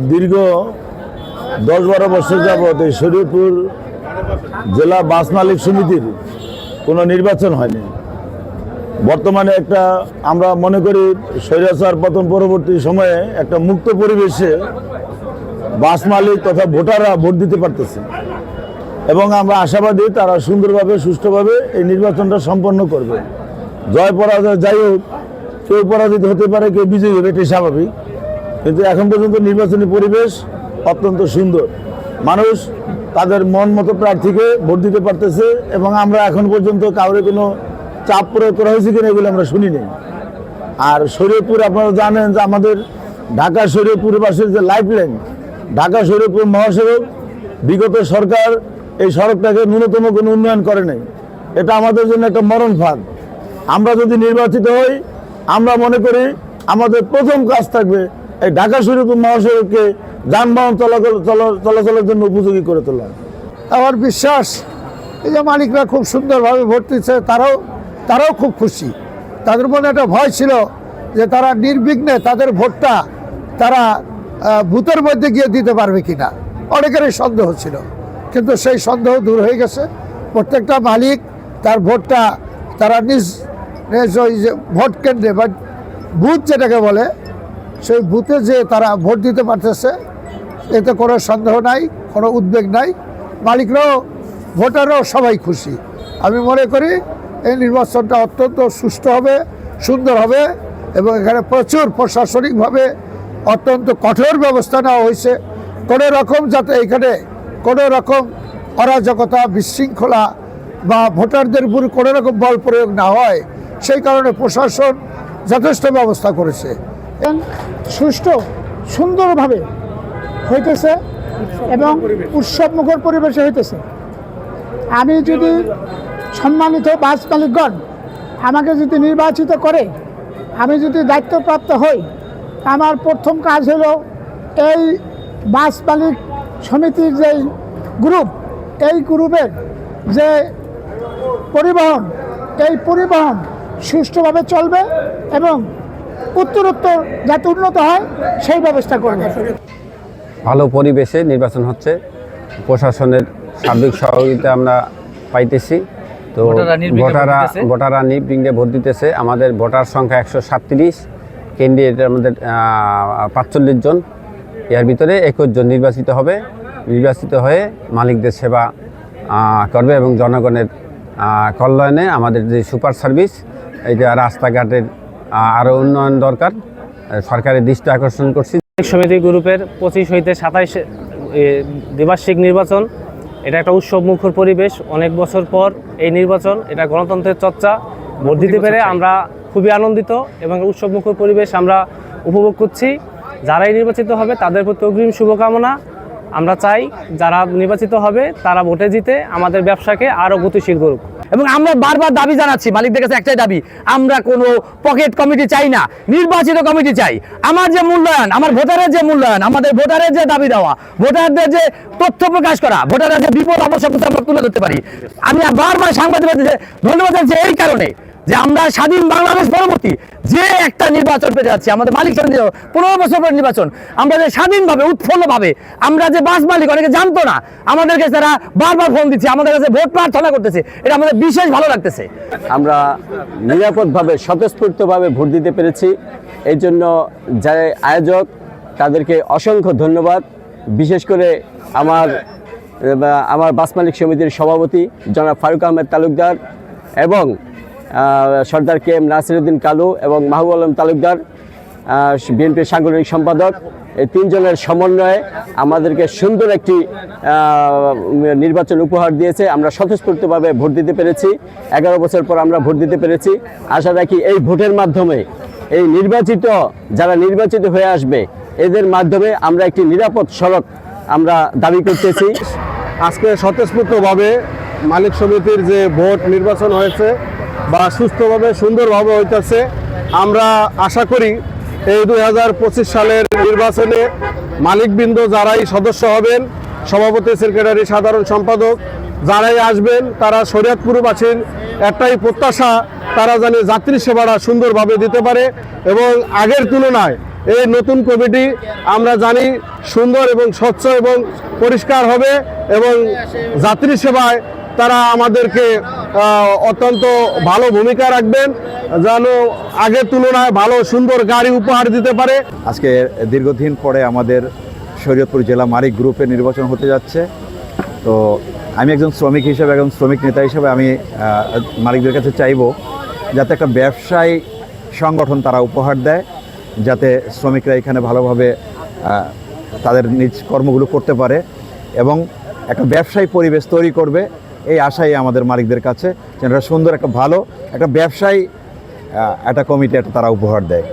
দীর্ঘ 10-12 বছর যাবৎ এই শরীয়তপুর জেলা বাস মালিক সমিতির কোনো নির্বাচন হয়নি। বর্তমানে একটা আমরা মনে করি স্বৈরাচার পতন পরবর্তী সময়ে একটা মুক্ত পরিবেশে বাস মালিক তথা ভোটাররা ভোট দিতে পারতেছে এবং আমরা আশাবাদী তারা সুন্দরভাবে সুষ্ঠুভাবে এই নির্বাচনটা সম্পন্ন করবে। জয় পরাজয় যাই হোক, কেউ পরাজিত হতে পারে, কেউ বিজয়ী হবে, এটাই স্বাভাবিক। কিন্তু এখন পর্যন্ত নির্বাচনী পরিবেশ অত্যন্ত সুন্দর, মানুষ তাদের মন মতো প্রার্থীকে ভোট দিতে পারতেছে এবং আমরা এখন পর্যন্ত কাউরে কোনো চাপ প্রয়োগ করা হয়েছে কিনা এগুলো আমরা শুনি নেই। আর শরীয়তপুর আপনারা জানেন যে আমাদের ঢাকা শরীয়তপুরবাসীর যে লাইফ লাইন, ঢাকা শরীয়তপুর মহাসড়ক, বিগত সরকার এই সড়কটাকে ন্যূনতম কোনো উন্নয়ন করে নাই। এটা আমাদের জন্য একটা মরণ ফাঁদ। আমরা যদি নির্বাচিত হই, আমরা মনে করি আমাদের প্রথম কাজ থাকবে এই ঢাকা শরীয়তপুর মহাসড়ককে যানবাহন চলাচলের জন্য উপযোগী করে তোলা। আমার বিশ্বাস এই যে মালিকরা খুব সুন্দরভাবে ভোট দিচ্ছে, তারাও খুব খুশি। তাদের মনে একটা ভয় ছিল যে তারা নির্বিঘ্নে তাদের ভোটটা তারা বুথের মধ্যে গিয়ে দিতে পারবে কিনা, অনেকেরই সন্দেহ ছিল, কিন্তু সেই সন্দেহ দূর হয়ে গেছে। প্রত্যেকটা মালিক তার ভোটটা তারা নিজ ওই যে ভোট কেন্দ্রে বা বুথ যেটাকে বলে সেই বুথে যে তারা ভোট দিতে পারতেছে, এতে কোনো সন্দেহ নাই, কোনো উদ্বেগ নাই। মালিকরাও ভোটাররাও সবাই খুশি। আমি মনে করি এই নির্বাচনটা অত্যন্ত সুষ্ঠু হবে, সুন্দর হবে এবং এখানে প্রচুর প্রশাসনিকভাবে অত্যন্ত কঠোর ব্যবস্থা নেওয়া হয়েছে। কোনো রকম যাতে এখানে কোনো রকম অরাজকতা, বিশৃঙ্খলা বা ভোটারদের উপর কোনো রকম বল প্রয়োগ না হয়, সেই কারণে প্রশাসন যথেষ্ট ব্যবস্থা করেছে। সুষ্ঠু সুন্দরভাবে হইতেছে এবং উৎসবমুখর পরিবেশে হইতেছে। আমি যদি সম্মানিত বাস মালিকগণ আমাকে যদি নির্বাচিত করে, আমি যদি দায়িত্বপ্রাপ্ত হই, আমার প্রথম কাজ হলো এই বাস মালিক সমিতির যে গ্রুপ, এই গ্রুপের যে পরিবহন, এই পরিবহন সুষ্ঠুভাবে চলবে এবং উত্তরোত্তর যাতে উন্নত হয় সেই ব্যবস্থা করবে। ভালো পরিবেশে নির্বাচন হচ্ছে, প্রশাসনের সার্বিক সহযোগিতা আমরা পাইতেছি। তো ভোটাররা নির্বিঘ্নে ভোট দিতেছে। আমাদের ভোটার সংখ্যা 137, ক্যান্ডিডেট আমাদের 45 জন, এর ভিতরে 21 জন নির্বাচিত হয়ে মালিকদের সেবা করবে এবং জনগণের কল্যাণে আমাদের যে সুপার সার্ভিস, এইটা রাস্তাঘাটের আরও উন্নয়ন দরকার, সরকারের দৃষ্টি আকর্ষণ করছি। সমিতি গ্রুপের 25 হইতে 27 দ্বিবার্ষিক নির্বাচন, এটা একটা উৎসবমুখর পরিবেশ। অনেক বছর পর এই নির্বাচন, এটা গণতন্ত্রের চর্চা। ভোট দিতে পেরে আমরা খুবই আনন্দিত এবং উৎসবমুখর পরিবেশ আমরা উপভোগ করছি। যারাই নির্বাচিত হবে তাদের প্রতি অগ্রিম শুভকামনা। আমরা চাই যারা নির্বাচিত হবে তারা ভোটে জিতে আমাদের ব্যবসাকে আরও গতিশীল করুক। এবং আমরা বারবার দাবি জানাচ্ছি মালিকদের কাছে, একটাই দাবি, আমরা কোনো পকেট কমিটি চাই না, নির্বাচিত কমিটি চাই। আমার যে মূল্যায়ন, আমার ভোটারের যে মূল্যায়ন, আমাদের ভোটারের যে দাবি দেওয়া, ভোটারদের যে তথ্য প্রকাশ করা, ভোটাররা যে বিপদ অবশ্যই আমরা তুলে ধরতে পারি। আমি বারবার সাংবাদিকদের ধন্যবাদ জানাচ্ছি এই কারণে যে আমরা স্বাধীন বাংলাদেশ পরবর্তী যে একটা নির্বাচন পেতে যাচ্ছি, আমাদের মালিক সমিতি 15 বছর পর নির্বাচন, আমরা যে স্বাধীনভাবে উৎফুল্লভাবে, আমরা যে বাস মালিক অনেকে জানতো না, আমাদের কাছে তারা বারবার ফোন দিচ্ছে, আমাদের কাছে ভোট প্রার্থনা করতেছে, এটা আমাদের বিশেষ ভালো লাগতেছে। আমরা নিরাপদভাবে স্বতঃস্ফূর্তভাবে ভোট দিতে পেরেছি, এই জন্য যারা আয়োজক তাদেরকে অসংখ্য ধন্যবাদ। বিশেষ করে আমার বাস মালিক সমিতির সভাপতি জনাব ফারুক আহমেদ তালুকদার এবং সর্দার KM নাসিরউদ্দিন কালু এবং মাহবুব আলম তালুকদার বিএনপির সাংগঠনিক সম্পাদক, এই 3 জনের সমন্বয়ে আমাদেরকে সুন্দর একটি নির্বাচন উপহার দিয়েছে। আমরা স্বতঃস্ফূর্তভাবে ভোট দিতে পেরেছি, 11 বছর পর আমরা ভোট দিতে পেরেছি। আশা রাখি এই ভোটের মাধ্যমে এই যারা নির্বাচিত হয়ে আসবে, এদের মাধ্যমে আমরা একটি নিরাপদ সড়ক আমরা দাবি করতেছি। আজকে স্বতঃস্ফূর্তভাবে মালিক সমিতির যে ভোট নির্বাচন হয়েছে বা সুস্থভাবে সুন্দরভাবে হইতেছে, আমরা আশা করি এই 2025 সালের নির্বাচনে মালিকবৃন্দ যারাই সদস্য হবেন, সভাপতি, সেক্রেটারি, সাধারণ সম্পাদক যারাই আসবেন, তারা শরীয়তপুরবাসীর একটাই প্রত্যাশা, তারা যেন যাত্রী সেবাটা সুন্দরভাবে দিতে পারে এবং আগের তুলনায় এই নতুন কমিটি আমরা জানি সুন্দর এবং স্বচ্ছ এবং পরিষ্কার হবে এবং যাত্রী সেবায় তারা আমাদেরকে অত্যন্ত ভালো ভূমিকা রাখবেন, যেন আগের তুলনায় ভালো সুন্দর গাড়ি উপহার দিতে পারে। আজকে দীর্ঘদিন পরে আমাদের শরীয়তপুর জেলা মালিক গ্রুপে নির্বাচন হতে যাচ্ছে। তো আমি একজন শ্রমিক হিসেবে, একজন শ্রমিক নেতা হিসেবে আমি মালিকদের কাছে চাইবো যাতে একটা ব্যবসায়ী সংগঠন তারা উপহার দেয়, যাতে শ্রমিকরা এখানে ভালোভাবে তাদের নিজ কর্মগুলো করতে পারে এবং একটা ব্যবসায়ী পরিবেশ তৈরি করবে, এই আশাই আমাদের মালিকদের কাছে যেন সুন্দর একটা ভালো একটা ব্যবসায়ী একটা কমিটি একটা তারা উপহার দেয়।